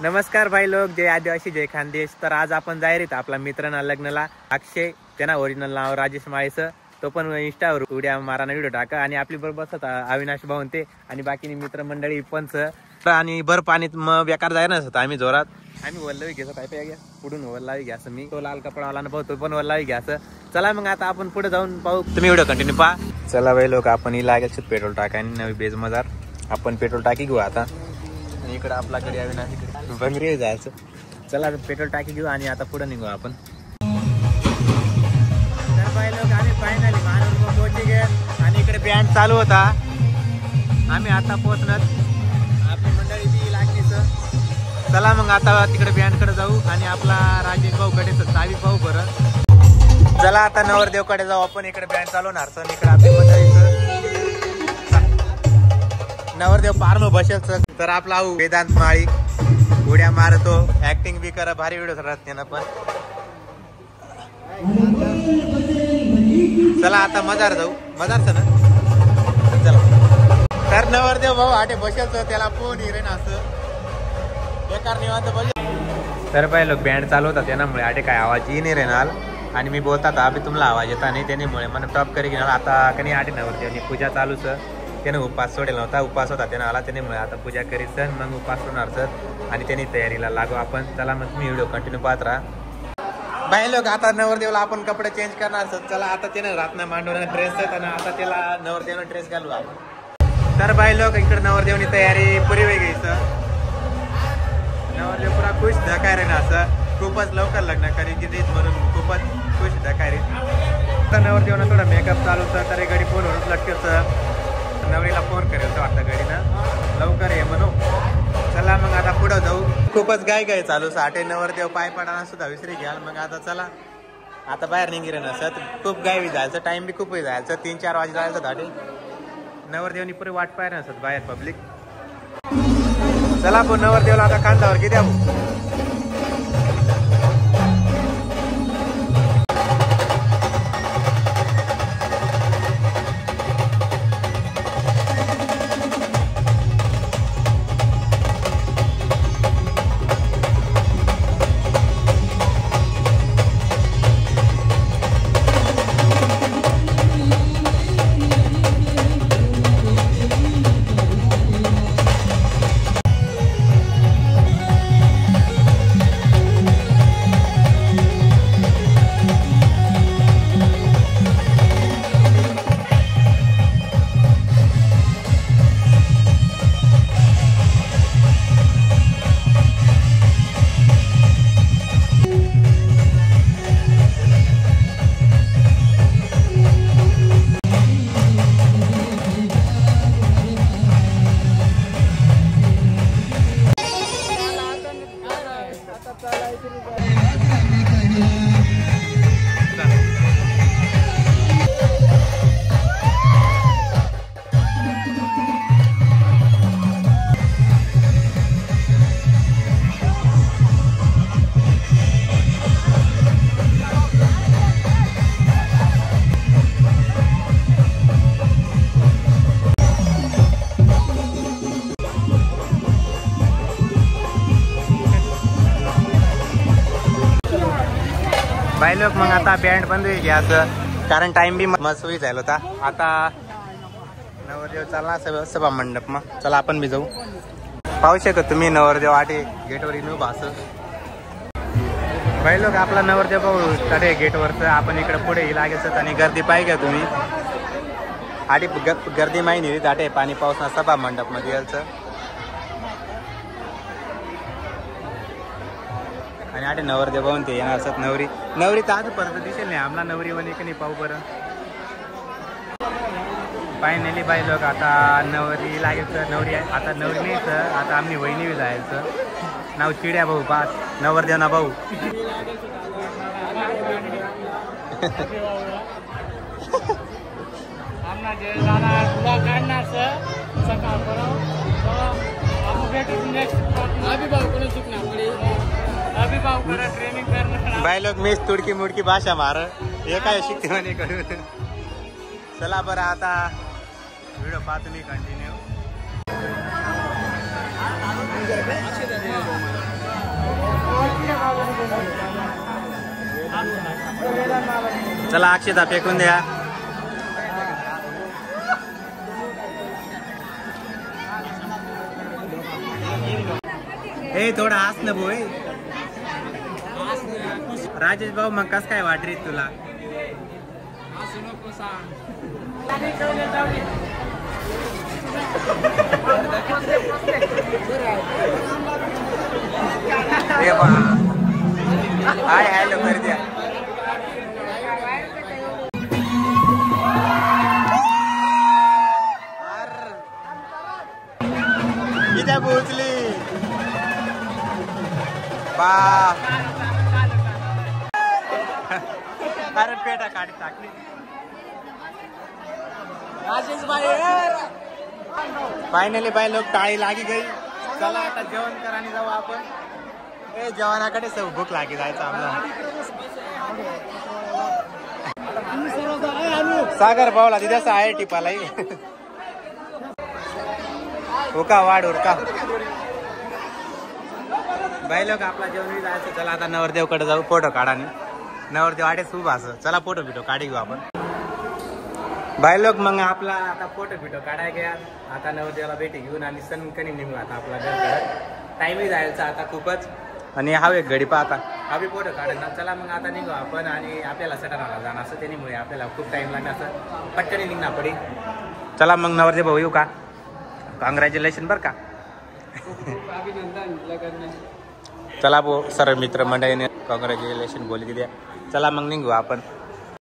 नमस्कार भाई लोक, जय आदिवासी जय खानदेश. तर आज आपण जाहीर आपला मित्रांना लग्नाला अक्षय, त्यांना ओरिजिनल नाव राजेश माळेचं, तो पण इंस्टावर उड्या माराना व्हिडिओ टाका. आणि आपली बरोबर बसत अविनाश भाऊंते आणि बाकी मित्रमंडळी पंच. आणि भर पाणीत मग बेकार जाय ना आम्ही जोरात आम्ही वल्लावी घ्यायचं काय पे घ्या पुढून वल्लावी घ्यायचं. मी तो लाल कपडावाला ना पाहतो पण वल्लावी घ्यायचं. चला मग आता आपण पुढे जाऊन पाहू. तुम्ही व्हिडिओ कंटिन्यू पहा. चला भाई लोक, आपण ही लागेल पेट्रोल टाका आणि नवी बेज मजार आपण पेट्रोल टाकी घेऊ आता. इकडे आपल्याकडे अविनाश इकडे बंगरी जायचं. चला पेट्रोल टाकी घेऊ आणि आता पुढे निघू आपण. तर भाई लोक, आम्ही फायनली महानगर पोहोचले गे आणि इकडे बँड चालू होता. आम्ही आता पोहोचणार आपली मंडळी ती लागलीच. चला मग आता तिकडे बँडकडे जाऊ आणि आपला राजेश भाऊकडे चावी पाहू बरं. चला आता नवरदेवकडे जाऊ आपण. इकडे बँड चालवणार सर. इकडे आपली मंडळीचं नवरदेव पारनो बसेल. तर आपला वेदांत माळी उड्या मारतो, ऍक्टिंग बी करा, भारी व्हिडिओ राहत त्यांना पण. चला आता मजार जाऊ. मजारच ना. चला तर नवरदेव भाऊ आटे बसेल, त्याला फोन हिरे ना असं बेकार निवांत बसेल. तर पाहिलं बँड चालू होता त्यामुळे आटे काय आवाज ही नाही रेनाल. आणि मी बोलतात अभि तुम्हाला आवाज येता नाही त्यामुळे मला टॉप करी घेणार. आता कधी आटे नवरदेवनी पूजा चालूच. त्याने उपास सोडेल नव्हता, उपास होता त्यानं आला त्यामुळे आता पूजा करीत सर मग उपास होणार सर आणि त्यांनी तयारीला लागू आपण. चला मग तुम्ही व्हिडिओ कंटिन्यू पाहत राहा. बाई लोक, आता नवरदेवला आपण कपडे चेंज करणार सर. चला आता त्यानं रातना मांडवला ड्रेस आता त्याला नवरदेवला ड्रेस घालू आपण. तर बाई लोक, इकडे नवरदेवनी तयारी पुरी वेगळी सर. नवरदेव पुरा खुश धकाय रे ना असं. खूपच लवकर लग्न करी की म्हणून खूपच खुश धकाय रे. तर नवरदेवना थोडा मेकअप चालू सर. तरी गडी फोन लटकेल सर. नवरीला फोन करेल तर वाटतं गाडीनं लवकर ये म्हणू. चला मग आता पुढं जाऊ. खूपच गाय चालू साठे. नवरदेव पाय पडाना सुद्धा विसरी घ्याल. मग आता चला आता बाहेर निघिरे ना सर. खूप गावी जायचं, टाइम बी खूप जायचं. 3-4 वाजे जायचं दाटे. नवरदेवनी पुरे वाट पाहिजे सर बाहेर पब्लिक. चला पण नवरदेवला आता कांदावर किती आहो. बाई लोक, मग आता बँड बंद होईल घ्यायचं कारण टाइम बी मस्त होई जायला होता. आता नवरदेव चालला सभा मंडप. मग चला आपण बी जाऊ. पाहू शकत तुम्ही नवरदेव आटे गेटवर येऊन उभा असं. बाई लोक, आपला नवरदेव पाहू तडे गेटवरचं. आपण इकडे पुढे लागेल आणि गर्दी पाहिजे का तुम्ही. आधी गर्दी माहिती नाही दाटे पाणी पाऊस सभा मंडप मध्ये यायचं. आणि आटे नवरदेव पाहून ते येणार असत. नवरी तर आजपर्यंत दिसेल नाही आम्हाला. नवरी वनी का नाही पाहू बरं. फायनली बाई लोक, आता नवरी लागेल. नवरी आता नवरी नाही सर. आता आम्ही वहिनी जायचं. नाव चिड्या भाऊ पास. नवरदेव ना भाऊ. बाई लोक, मीच तुडकी मुडकी भाषा मार हे काय शिकते म्हणे करू. चला बरं आता व्हिडिओ पाहा तुम्ही कंटिन्यू. चला अक्षता फेकून द्या. ए थोडा हास ना भाऊ. राजेश भाऊ मग कस काय वाटरी तुला? हाय हॅलो कर द्या. किती पोहोचली बा. अरे पेटा काढी टाकली. फायनली बाय लोक टाळी लागी गई. चला आता जेवण करायला जाऊ आपण. ए जेवणाकडे सब भूक लागी जायचं आम्हाला. सागर भाऊला तिथं आहे टिपालाही. उका वाढ उरका बाई लोक आपला जेवण जायचं. चला आता नवरदेवकडे जाऊ फोटो काढाने. नवरदेव आडेच उभा असं. चला फोटो बिटो काढी घेऊ आपण. बाई लोक मग आपला आता फोटो बिटो काढाय घ्या. आता नवरदेवाला भेटी घेऊन आणि सनकणी निघू आता आपला घरकडे. टाइमही जायचा आता खूपच. आणि हा एक घडी पाहता हा बी फोटो काढायचा. चला मग आता निघू आपण. आणि आपल्याला सटाणाला जाणं असं त्यामुळे आपल्याला खूप टाइम लागणार असं पटकन निघणार पडी. चला मग नवरदेव भाऊ येऊ का? कॉंग्रॅच्युलेशन बरं का. चला भाऊ सर्व मित्र मंडळीने कॉंग्रॅच्युलेशन बोलली द्या. चला मग निघू आपण.